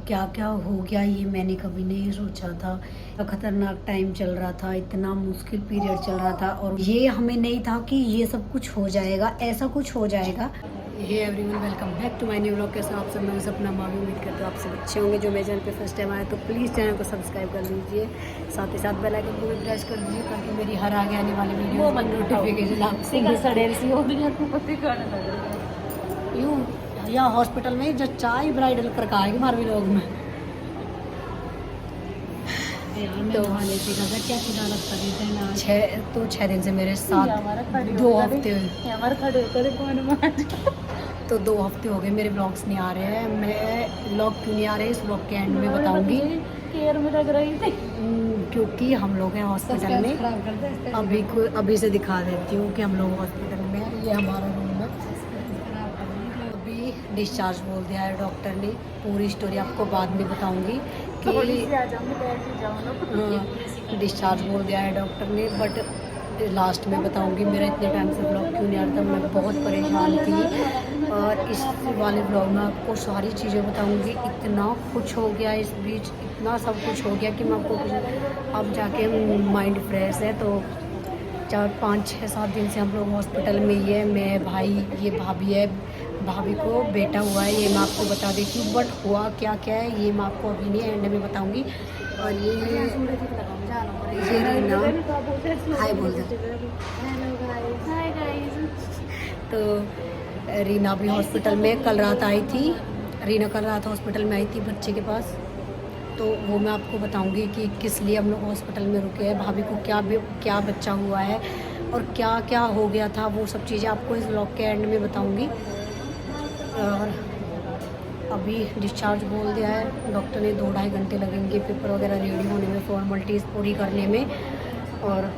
क्या क्या हो गया ये मैंने कभी नहीं सोचा था। खतरनाक टाइम चल रहा था, इतना मुश्किल पीरियड चल रहा था और ये हमें नहीं था कि ये सब कुछ हो जाएगा, ऐसा कुछ हो जाएगा। Hey everyone, welcome back to my new vlog. कैसे आप सब? मैं सपना मामी, उम्मीद करते हो आप सब अच्छे होंगे। जो मेरे चैनल पे फर्स्ट टाइम आए तो प्लीज़ चैनल को सब्सक्राइब कर लीजिए, साथ ही साथ बेल आइकन को भी प्रेस कर दीजिए ताकि मेरी हर आगे आने वाली वीडियो नोटिफिकेशन आपसे यूँ या हॉस्पिटल में जो चाय ब्राइडल कर का आएगी हमारे लोग में तो क्या सीधा लगता है। 6 दिन से मेरे साथ 2 हफ्ते हुए, तो 2 हफ्ते हो गए मेरे ब्लॉग्स नहीं आ रहे हैं। मैं ब्लॉग क्यों नहीं आ रहे इस ब्लॉग के एंड में बताऊंगी। केयर में लग रही थी क्योंकि हम लोग हैं हॉस्पिटल में। अभी से दिखा देती हूँ कि हम लोग हॉस्पिटल में हैं। ये हमारा रूम है। अभी डिस्चार्ज बोल दिया है डॉक्टर ने। पूरी स्टोरी आपको बाद में बताऊंगी कि डिस्चार्ज बोल दिया है डॉक्टर ने, बट लास्ट में बताऊंगी। मेरा इतने टाइम से ब्लॉग क्यों नहीं आ रहा था, मैं बहुत परेशान थी और इस वाले ब्लॉग में आपको सारी चीज़ें बताऊंगी। इतना कुछ हो गया इस बीच, इतना सब कुछ हो गया कि मैं आपको अब जाके माइंड फ्रेश है। तो 4, 5, 6, 7 दिन से हम लोग हॉस्पिटल में ही है। मैं, भाई, ये भाभी है, भाभी को बेटा हुआ है, ये मैं आपको बता देती हूँ। बट हुआ क्या क्या है ये मैं आपको अभी नहीं एंड में बताऊँगी। और ये रीना हाय बोल दे। तो रीना भी हॉस्पिटल में कल रात आई थी। रीना कल रात हॉस्पिटल में आई थी बच्चे के पास। तो वो मैं आपको बताऊंगी कि किस लिए हम लोग हॉस्पिटल में रुके हैं, भाभी को क्या बच्चा हुआ है और क्या क्या हो गया था, वो सब चीज़ें आपको इस व्लॉग के एंड में बताऊंगी। और अभी डिस्चार्ज बोल दिया है डॉक्टर ने। 2-2.5 घंटे लगेंगे पेपर वगैरह रेडी होने में, फॉर्मेलिटीज़ पूरी करने में। और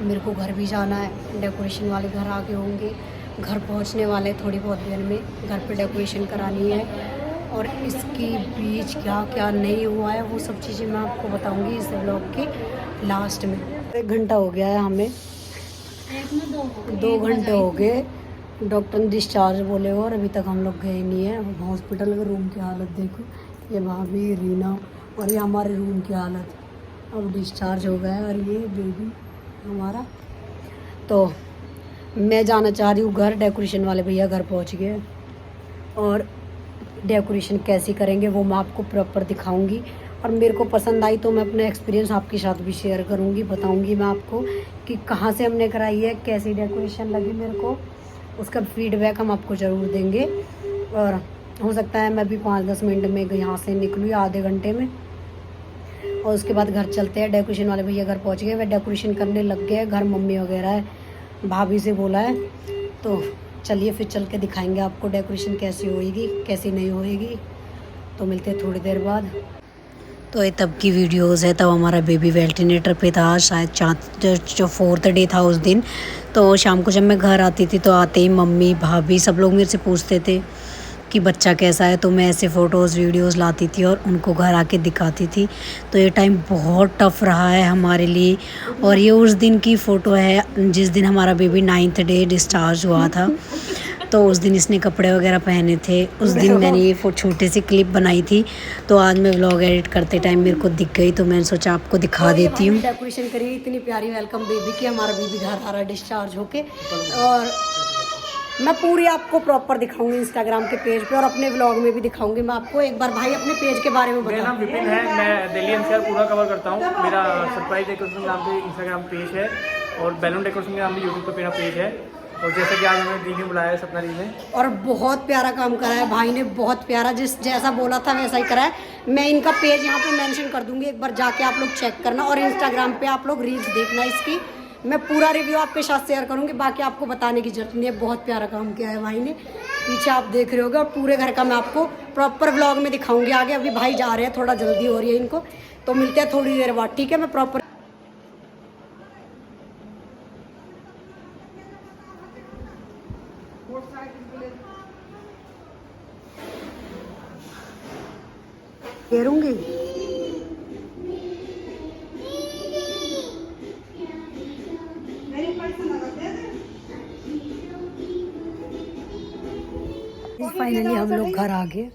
मेरे को घर भी जाना है। डेकोरेशन वाले घर आगे होंगे, घर पहुंचने वाले थोड़ी बहुत देर में। घर पे डेकोरेशन करानी है और इसके बीच क्या क्या नहीं हुआ है वो सब चीज़ें मैं आपको बताऊंगी इस ब्लॉग के लास्ट में। 1 घंटा हो गया है हमें, 2 घंटे हो गए डॉक्टर ने डिस्चार्ज बोले और अभी तक हम लोग गए नहीं हैं। हॉस्पिटल के रूम की हालत देखो, ये भाभी, रीना और ये हमारे रूम की हालत। अब डिस्चार्ज हो गया है और ये बेबी हमारा। तो मैं जाना चाह रही हूँ घर। डेकोरेशन वाले भैया घर पहुँच गए और डेकोरेशन कैसी करेंगे वो मैं आपको प्रॉपर दिखाऊंगी। और मेरे को पसंद आई तो मैं अपना एक्सपीरियंस आपके साथ भी शेयर करूंगी, बताऊंगी मैं आपको कि कहाँ से हमने कराई है, कैसी डेकोरेशन लगी मेरे को। उसका फीडबैक हम आपको ज़रूर देंगे। और हो सकता है मैं भी 5-10 मिनट में यहाँ से निकलूँ, आधे घंटे में। और उसके बाद घर चलते हैं। डेकोरेशन वाले भैया घर पहुँच गए, वे डेकोरेशन करने लग गए। घर मम्मी वगैरह है, भाभी से बोला है। तो चलिए फिर चल के दिखाएंगे आपको डेकोरेशन कैसी होएगी कैसी नहीं होएगी। तो मिलते हैं थोड़ी देर बाद। तो ये तब की वीडियोस है, तब हमारा बेबी वेंटिलेटर पे था। शायद जो 4th डे था उस दिन। तो शाम को जब मैं घर आती थी तो आते ही मम्मी, भाभी सब लोग मेरे से पूछते थे कि बच्चा कैसा है। तो मैं ऐसे फ़ोटोज़ वीडियोस लाती थी और उनको घर आके दिखाती थी। तो ये टाइम बहुत टफ़ रहा है हमारे लिए। और ये उस दिन की फ़ोटो है जिस दिन हमारा बेबी 9th डे डिस्चार्ज हुआ था। तो उस दिन इसने कपड़े वगैरह पहने थे। उस दिन मैंने ये छोटी सी क्लिप बनाई थी। तो आज मैं व्लॉग एडिट करते टाइम मेरे को दिख गई तो मैंने सोचा आपको दिखा देती हूँ। डेकोरेशन करी इतनी प्यारी वेलकम बेबी की। हमारा बेबी घर आ रहा डिस्चार्ज होके। और मैं पूरी आपको प्रॉपर दिखाऊंगी इंस्टाग्राम के पेज पे और अपने व्लॉग में भी दिखाऊंगी मैं आपको। एक बार भाई अपने पेज के बारे में बताओ। मेरा नाम विपिन है, मैं दिल्ली एनसीआर पूरा कवर करता हूँ। मेरा सरप्राइज डेकोरेशन के नाम पे इंस्टाग्राम पेज है और बैलून डेकोरेशन के नाम पे यूट्यूब पे मेरा पेज है। और जैसे कि आज हमें दी ने बुलाया है सपना दी ने, और बहुत प्यारा काम करा है भाई ने, बहुत प्यारा। जैसा बोला था वैसा ही करा है। मैं इनका पेज यहाँ पे मेंशन कर दूंगी, एक बार जाके आप लोग चेक करना। और इंस्टाग्राम पे आप लोग रील्स देखना इसकी। मैं पूरा रिव्यू आपके साथ शेयर करूँगी, बाकी आपको बताने की जरूरत नहीं है। बहुत प्यारा काम किया है भाई ने, पीछे आप देख रहे होगे। और पूरे घर का मैं आपको प्रॉपर व्लॉग में दिखाऊंगी आगे। अभी भाई जा रहे हैं, थोड़ा जल्दी हो रही है इनको। तो मिलते हैं थोड़ी देर बाद, ठीक है। मैं प्रॉपर घेरूंगी। फाइनली हम लोग घर आ गए।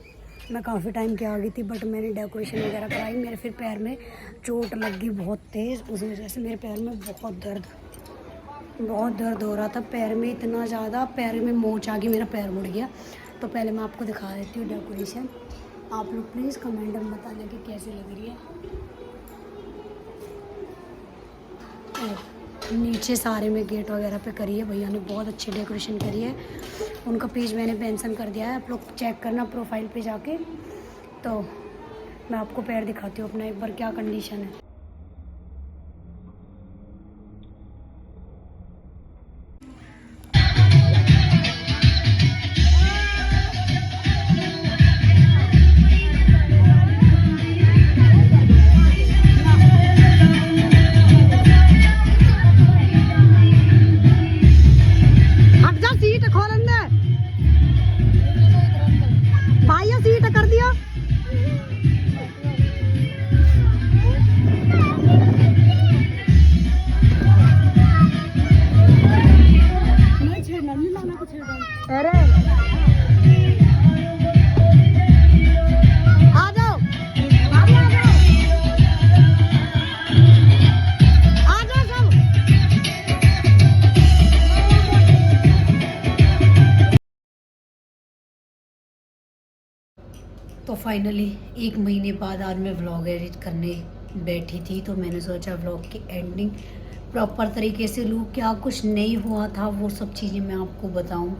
मैं काफ़ी टाइम की आ गई थी, बट मैंने डेकोरेशन वगैरह कराई। मेरे फिर पैर में चोट लग गई बहुत तेज़, उस वजह से मेरे पैर में बहुत दर्द हो रहा था। पैर में इतना ज़्यादा, पैर में मोच आ गई, मेरा पैर मुड़ गया। तो पहले मैं आपको दिखा देती हूँ डेकोरेशन। आप लोग प्लीज़ कमेंट में बताना कि कैसी लग रही है। नीचे सारे में गेट वगैरह पे करी है, भैया ने बहुत अच्छी डेकोरेशन करी है। उनका पेज मैंने मेंशन कर दिया है, आप लोग चेक करना प्रोफाइल पे जाके। तो मैं आपको पैर दिखाती हूँ अपना एक बार क्या कंडीशन है। तो फाइनली 1 महीने बाद आज मैं व्लॉग एडिट करने बैठी थी। तो मैंने सोचा व्लॉग की एंडिंग प्रॉपर तरीके से लूँ, क्या कुछ नहीं हुआ था वो सब चीज़ें मैं आपको बताऊं,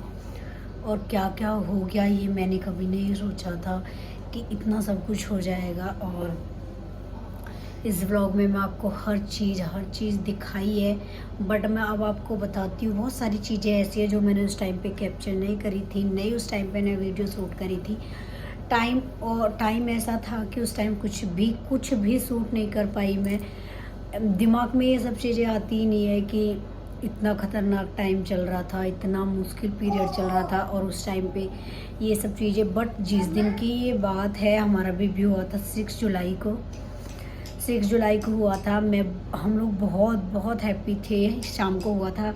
और क्या क्या हो गया ये मैंने कभी नहीं सोचा था कि इतना सब कुछ हो जाएगा। और इस व्लॉग में मैं आपको हर चीज़ दिखाई है, बट मैं अब आपको बताती हूँ। बहुत सारी चीज़ें ऐसी है जो मैंने उस टाइम पे कैप्चर नहीं करी थी, नहीं उस टाइम पे मैंने वीडियो शूट करी थी। टाइम ऐसा था कि उस टाइम कुछ भी शूट नहीं कर पाई मैं। दिमाग में ये सब चीज़ें आती ही नहीं है कि इतना ख़तरनाक टाइम चल रहा था, इतना मुश्किल पीरियड चल रहा था, और उस टाइम पे ये सब चीज़ें। बट जिस दिन की ये बात है, हमारा बेबी हुआ था 6 जुलाई को हुआ था। हम लोग बहुत हैप्पी थे। शाम को हुआ था,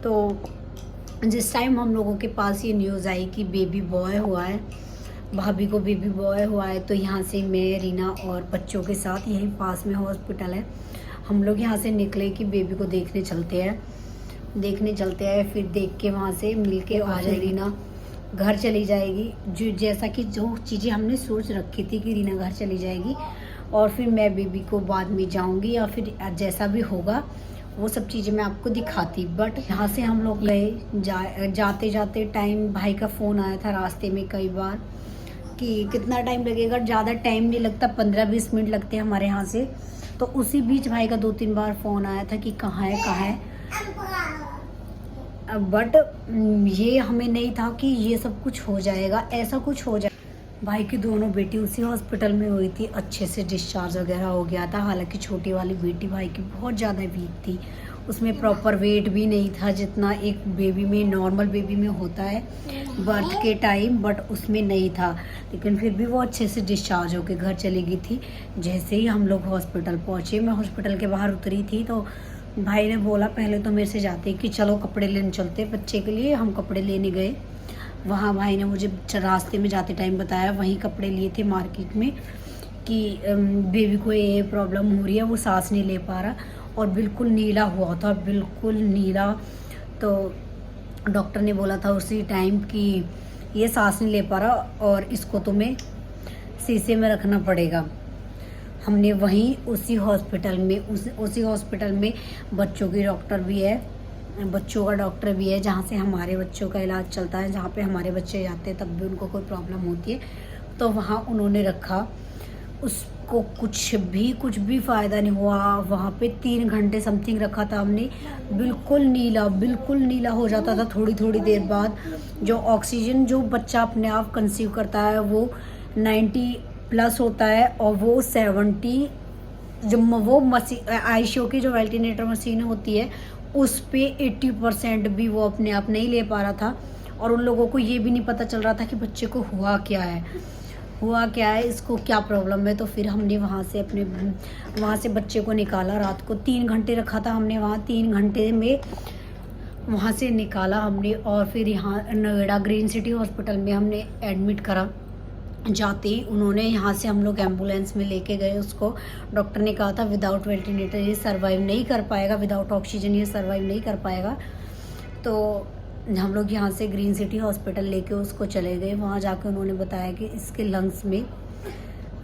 तो जिस टाइम हम लोगों के पास ये न्यूज़ आई कि बेबी बॉय हुआ है, भाभी को बेबी बॉय हुआ है, तो यहाँ से मैं, रीना और बच्चों के साथ, यहीं पास में हॉस्पिटल है, हम लोग यहाँ से निकले कि बेबी को देखने चलते हैं। फिर देख के वहाँ से मिल के आ जाए, रीना घर चली जाएगी। जैसा कि जो चीज़ें हमने सोच रखी थी कि रीना घर चली जाएगी और फिर मैं बेबी को बाद में जाऊँगी, या फिर जैसा भी होगा वो सब चीज़ें मैं आपको दिखाती। बट यहाँ से हम लोग गए, जाते टाइम भाई का फ़ोन आया था रास्ते में कई बार कि कितना टाइम लगेगा। ज़्यादा टाइम नहीं लगता, 15-20 मिनट लगते हैं हमारे यहाँ से। तो उसी बीच भाई का 2-3 बार फ़ोन आया था कि कहाँ है। बट ये हमें नहीं था कि ये सब कुछ हो जाएगा, ऐसा कुछ हो जाए। भाई की दोनों बेटी उसी हॉस्पिटल में हुई थी, अच्छे से डिस्चार्ज वगैरह हो गया था। हालांकि छोटी वाली बेटी भाई की बहुत ज़्यादा वीक थी, उसमें प्रॉपर वेट भी नहीं था जितना एक बेबी में, नॉर्मल बेबी में होता है बर्थ के टाइम, बट उसमें नहीं था। लेकिन फिर भी वो अच्छे से डिस्चार्ज होकर घर चली गई थी। जैसे ही हम लोग हॉस्पिटल पहुँचे, मैं हॉस्पिटल के बाहर उतरी थी, तो भाई ने बोला पहले तो मेरे से जाते कि चलो कपड़े लेने चलते बच्चे के लिए। हम कपड़े लेने गए, वहाँ भाई ने मुझे रास्ते में जाते टाइम बताया, वहीं कपड़े लिए थे मार्केट में, कि बेबी को ये प्रॉब्लम हो रही है, वो सांस नहीं ले पा रहा, और बिल्कुल नीला हुआ था, बिल्कुल नीला। तो डॉक्टर ने बोला था उसी टाइम कि ये सांस नहीं ले पा रहा और इसको तुम्हें शीशे में रखना पड़ेगा। हमने वहीं उसी हॉस्पिटल में बच्चों का डॉक्टर भी है जहाँ से हमारे बच्चों का इलाज चलता है, जहाँ पे हमारे बच्चे जाते हैं तब भी उनको कोई प्रॉब्लम होती है, तो वहाँ उन्होंने रखा। उसको कुछ भी फ़ायदा नहीं हुआ। वहाँ पे 3 घंटे समथिंग रखा था हमने, बिल्कुल नीला हो जाता था थोड़ी देर बाद। जो ऑक्सीजन जो बच्चा अपने आप कंसीव करता है वो 90+ होता है, और वो 70, जब वो आईसीयू की जो वेंटिलेटर मशीन होती है उस पे 80% भी वो अपने आप नहीं ले पा रहा था। और उन लोगों को ये भी नहीं पता चल रहा था कि बच्चे को हुआ क्या है, इसको क्या प्रॉब्लम है। तो फिर हमने वहाँ से बच्चे को निकाला। रात को 3 घंटे रखा था हमने वहाँ, 3 घंटे में वहाँ से निकाला हमने, और फिर यहाँ नोएडा ग्रीन सिटी हॉस्पिटल में हमने एडमिट करा। जाते ही उन्होंने यहाँ से हम लोग एम्बुलेंस में लेके गए उसको। डॉक्टर ने कहा था विदाउट वेंटिलेटर ये सर्वाइव नहीं कर पाएगा, विदाउट ऑक्सीजन ये सर्वाइव नहीं कर पाएगा। तो हम लोग यहाँ से ग्रीन सिटी हॉस्पिटल लेके उसको चले गए। वहाँ जाके उन्होंने बताया कि इसके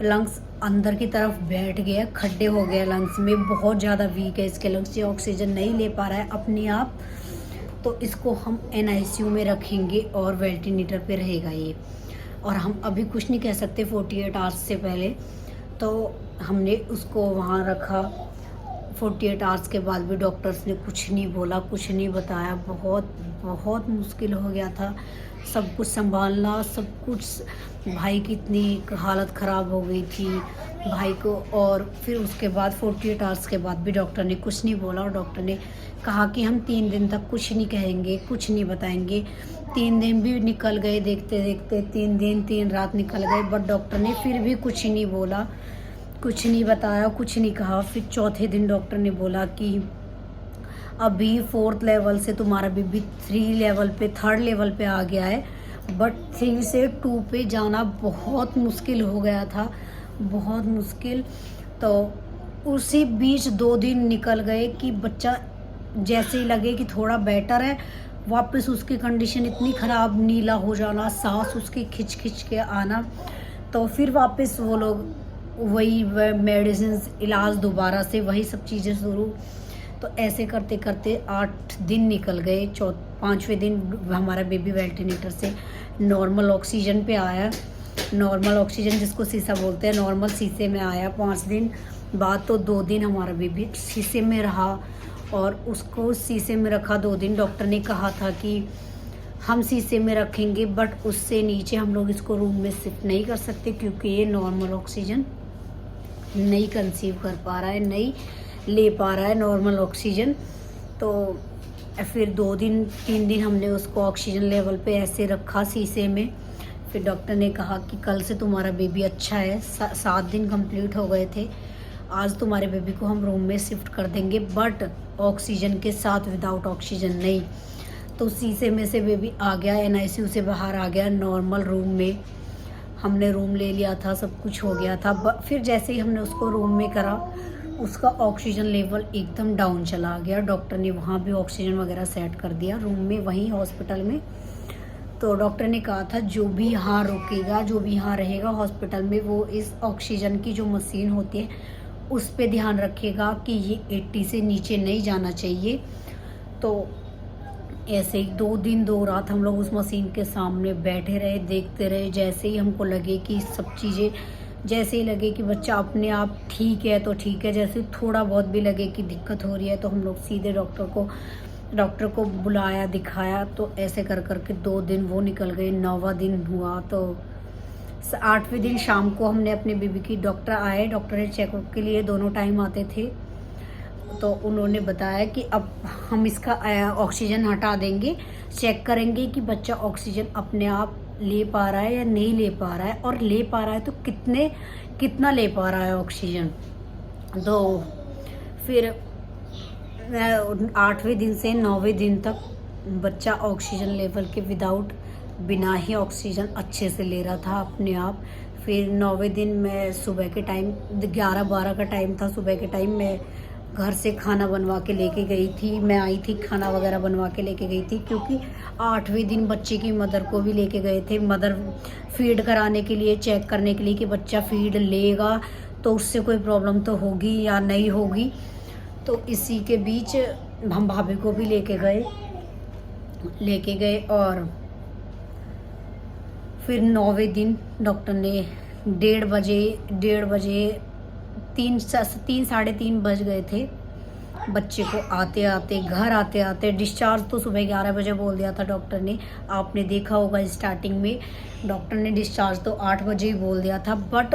लंग्स अंदर की तरफ बैठ गया, खड्डे हो गए लंग्स में, बहुत ज़्यादा वीक है इसके लंग्स, ये ऑक्सीजन नहीं ले पा रहा है अपने आप। तो इसको हम NICU में रखेंगे और वेंटिलेटर पे रहेगा ये, और हम अभी कुछ नहीं कह सकते 48 आवर्स से पहले। तो हमने उसको वहाँ रखा। 48 आवर्स के बाद भी डॉक्टर्स ने कुछ नहीं बोला, कुछ नहीं बताया। बहुत मुश्किल हो गया था सब कुछ संभालना, सब कुछ। भाई की इतनी हालत ख़राब हो गई थी भाई को। और फिर उसके बाद 48 आवर्स के बाद भी डॉक्टर ने कुछ नहीं बोला, और डॉक्टर ने कहा कि हम 3 दिन तक कुछ नहीं कहेंगे, कुछ नहीं बताएंगे। 3 दिन भी निकल गए, देखते देखते 3 दिन 3 रात निकल गए, बट डॉक्टर ने फिर भी कुछ नहीं बोला, कुछ नहीं बताया, कुछ नहीं कहा। फिर चौथे दिन डॉक्टर ने बोला कि अभी 4th लेवल से तुम्हारा बीबी 3 लेवल पे 3rd लेवल पे आ गया है, बट 3 से 2 पे जाना बहुत मुश्किल हो गया था, बहुत मुश्किल। तो उसी बीच 2 दिन निकल गए कि बच्चा जैसे ही लगे कि थोड़ा बेटर है, वापस उसकी कंडीशन इतनी ख़राब, नीला हो जाना, सांस उसकी खिंच खिंच के आना। तो फिर वापस वो लोग वही मेडिसिन, इलाज दोबारा से वही सब चीज़ें शुरू। तो ऐसे करते करते 8 दिन निकल गए। 5वें दिन हमारा बेबी वेंटिलेटर से नॉर्मल ऑक्सीजन पे आया। नॉर्मल ऑक्सीजन जिसको शीशा बोलते हैं, नॉर्मल शीशे में आया 5 दिन बाद। तो 2 दिन हमारा बेबी शीशे में रहा, और उसको शीशे में रखा 2 दिन। डॉक्टर ने कहा था कि हम शीशे में रखेंगे, बट उससे नीचे हम लोग इसको रूम में शिफ्ट नहीं कर सकते, क्योंकि ये नॉर्मल ऑक्सीजन नहीं कंसीव कर पा रहा है, नहीं ले पा रहा है नॉर्मल ऑक्सीजन। तो फिर 2 दिन 3 दिन हमने उसको ऑक्सीजन लेवल पे ऐसे रखा शीशे में। फिर डॉक्टर ने कहा कि कल से तुम्हारा बेबी अच्छा है, 7 दिन कंप्लीट हो गए थे, आज तुम्हारे बेबी को हम रूम में शिफ्ट कर देंगे, बट ऑक्सीजन के साथ, विदाउट ऑक्सीजन नहीं। तो शीशे में से बेबी आ गया, NICU से बाहर आ गया, नॉर्मल रूम में। हमने रूम ले लिया था, सब कुछ हो गया था। फिर जैसे ही हमने उसको रूम में करा, उसका ऑक्सीजन लेवल एकदम डाउन चला गया। डॉक्टर ने वहाँ भी ऑक्सीजन वगैरह सेट कर दिया रूम में, वहीं हॉस्पिटल में। तो डॉक्टर ने कहा था जो भी यहाँ रुकेगा, जो भी यहाँ रहेगा हॉस्पिटल में, वो इस ऑक्सीजन की जो मशीन होती है उस पे ध्यान रखेगा कि ये 80 से नीचे नहीं जाना चाहिए। तो ऐसे ही 2 दिन 2 रात हम लोग उस मशीन के सामने बैठे रहे, देखते रहे। जैसे ही हमको लगे कि सब चीज़ें, जैसे ही लगे कि बच्चा अपने आप ठीक है तो ठीक है, जैसे थोड़ा बहुत भी लगे कि दिक्कत हो रही है, तो हम लोग सीधे डॉक्टर को बुलाया, दिखाया। तो ऐसे कर करके 2 दिन वो निकल गए। 9वां दिन हुआ तो 8वें दिन शाम को हमने अपने बेबी की, डॉक्टर आए, डॉक्टर ने चेकअप के लिए दोनों टाइम आते थे। तो उन्होंने बताया कि अब हम इसका ऑक्सीजन हटा देंगे, चेक करेंगे कि बच्चा ऑक्सीजन अपने आप ले पा रहा है या नहीं ले पा रहा है, और ले पा रहा है तो कितना ले पा रहा है ऑक्सीजन। तो फिर 8वें दिन से 9वें दिन तक बच्चा ऑक्सीजन लेवल के बिना ही ऑक्सीजन अच्छे से ले रहा था अपने आप। फिर 9वें दिन मैं सुबह के टाइम 11-12 का टाइम था, सुबह के टाइम मैं घर से खाना बनवा के लेके गई थी। मैं आई थी, खाना वगैरह बनवा के लेके गई थी, क्योंकि 8वें दिन बच्चे की मदर को भी लेके गए थे, मदर फीड कराने के लिए, चेक करने के लिए कि बच्चा फीड लेगा तो उससे कोई प्रॉब्लम तो होगी या नहीं होगी। तो इसी के बीच हम भाभी को भी लेके गए। और फिर 9वें दिन डॉक्टर ने 1:30 बजे 3 साढ़े 3 बज गए थे बच्चे को घर आते आते। डिस्चार्ज तो सुबह 11 बजे बोल दिया था डॉक्टर ने, आपने देखा होगा स्टार्टिंग में डॉक्टर ने डिस्चार्ज तो 8 बजे ही बोल दिया था, बट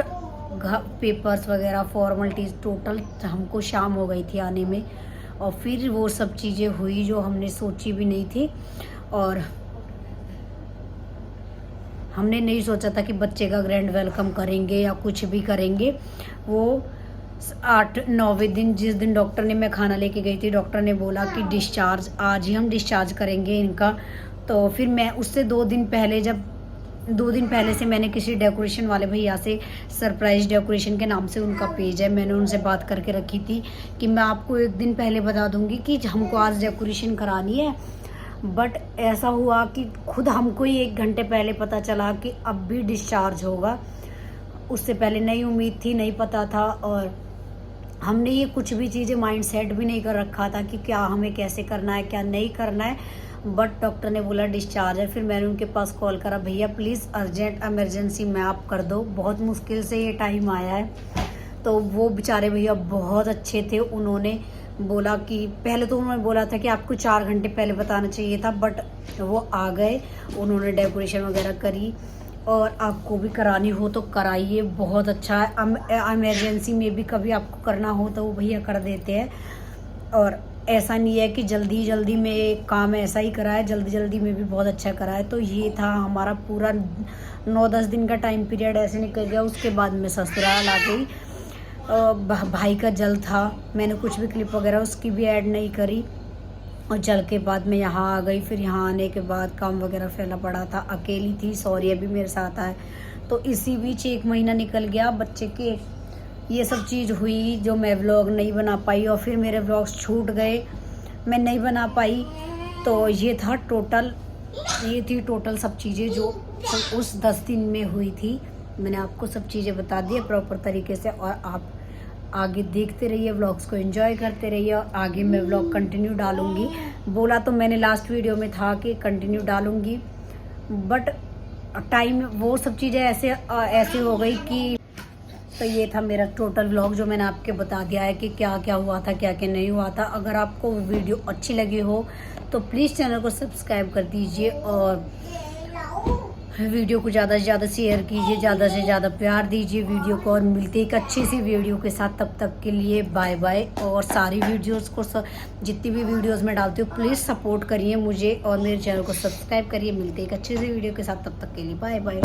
पेपर्स वगैरह फॉर्मेलिटीज़ टोटल हमको शाम हो गई थी आने में। और फिर वो सब चीज़ें हुई जो हमने सोची भी नहीं थी, और हमने नहीं सोचा था कि बच्चे का ग्रैंड वेलकम करेंगे या कुछ भी करेंगे। वो 8-9वें दिन, जिस दिन डॉक्टर ने, मैं खाना लेके गई थी, डॉक्टर ने बोला कि डिस्चार्ज आज ही हम डिस्चार्ज करेंगे इनका। तो फिर मैं उससे 2 दिन पहले जब 2 दिन पहले से मैंने किसी डेकोरेशन वाले भैया से, सरप्राइज डेकोरेशन के नाम से उनका पेज है, मैंने उनसे बात करके रखी थी कि मैं आपको 1 दिन पहले बता दूंगी कि हमको आज डेकोरेशन करानी है। बट ऐसा हुआ कि खुद हमको ही 1 घंटे पहले पता चला कि अब भी डिस्चार्ज होगा। उससे पहले नहीं उम्मीद थी, नहीं पता था, और हमने ये कुछ भी चीज़ें माइंड सेट भी नहीं कर रखा था कि क्या हमें कैसे करना है, क्या नहीं करना है। बट डॉक्टर ने बोला डिस्चार्ज है। फिर मैंने उनके पास कॉल करा, भैया प्लीज़ अर्जेंट इमरजेंसी में आप कर दो, बहुत मुश्किल से ये टाइम आया है। तो वो बेचारे भैया बहुत अच्छे थे, उन्होंने बोला कि पहले तो उन्होंने बोला था कि आपको 4 घंटे पहले बताना चाहिए था, बट वो आ गए, उन्होंने डेकोरेशन वगैरह करी। और आपको भी करानी हो तो कराइए, बहुत अच्छा है। इमरजेंसी में भी कभी आपको करना हो तो वो भैया कर देते हैं। और ऐसा नहीं है कि जल्दी जल्दी में काम ऐसा ही करा है, जल्दी जल्दी में भी बहुत अच्छा करा है। तो ये था हमारा पूरा 9-10 दिन का टाइम पीरियड ऐसे निकल गया। उसके बाद मैं ससुराल आ गई। भाई का जल था, मैंने कुछ भी क्लिप वगैरह उसकी भी ऐड नहीं करी। और जल के बाद मैं यहाँ आ गई। फिर यहाँ आने के बाद काम वगैरह फैला पड़ा था, अकेली थी, सॉरी अभी मेरे साथ आए। तो इसी बीच 1 महीना निकल गया, बच्चे के ये सब चीज़ हुई जो मैं व्लॉग नहीं बना पाई, और फिर मेरे व्लॉग्स छूट गए, मैं नहीं बना पाई। तो ये थी टोटल सब चीज़ें जो उस 10 दिन में हुई थी। मैंने आपको सब चीज़ें बता दी प्रॉपर तरीके से, और आप आगे देखते रहिए, व्लॉग्स को एंजॉय करते रहिए। और आगे मैं व्लॉग कंटिन्यू डालूँगी, बोला तो मैंने लास्ट वीडियो में था कि कंटिन्यू डालूँगी, बट टाइम वो सब चीज़ें ऐसे हो गई कि। तो ये था मेरा टोटल व्लॉग जो मैंने आपके बता दिया है कि क्या क्या हुआ था, क्या क्या नहीं हुआ था। अगर आपको वीडियो अच्छी लगी हो तो प्लीज़ चैनल को सब्सक्राइब कर दीजिए, और वीडियो को ज़्यादा से ज़्यादा शेयर कीजिए, ज़्यादा से ज़्यादा प्यार दीजिए वीडियो को। और मिलते एक अच्छी सी वीडियो के साथ, तब तक के लिए बाय बाय। और सारी वीडियोस को जितनी भी वीडियोस मैं डालती हूँ प्लीज़ सपोर्ट करिए मुझे, और मेरे चैनल को सब्सक्राइब करिए। मिलते एक अच्छी सी वीडियो के साथ, तब तक के लिए बाय बाय।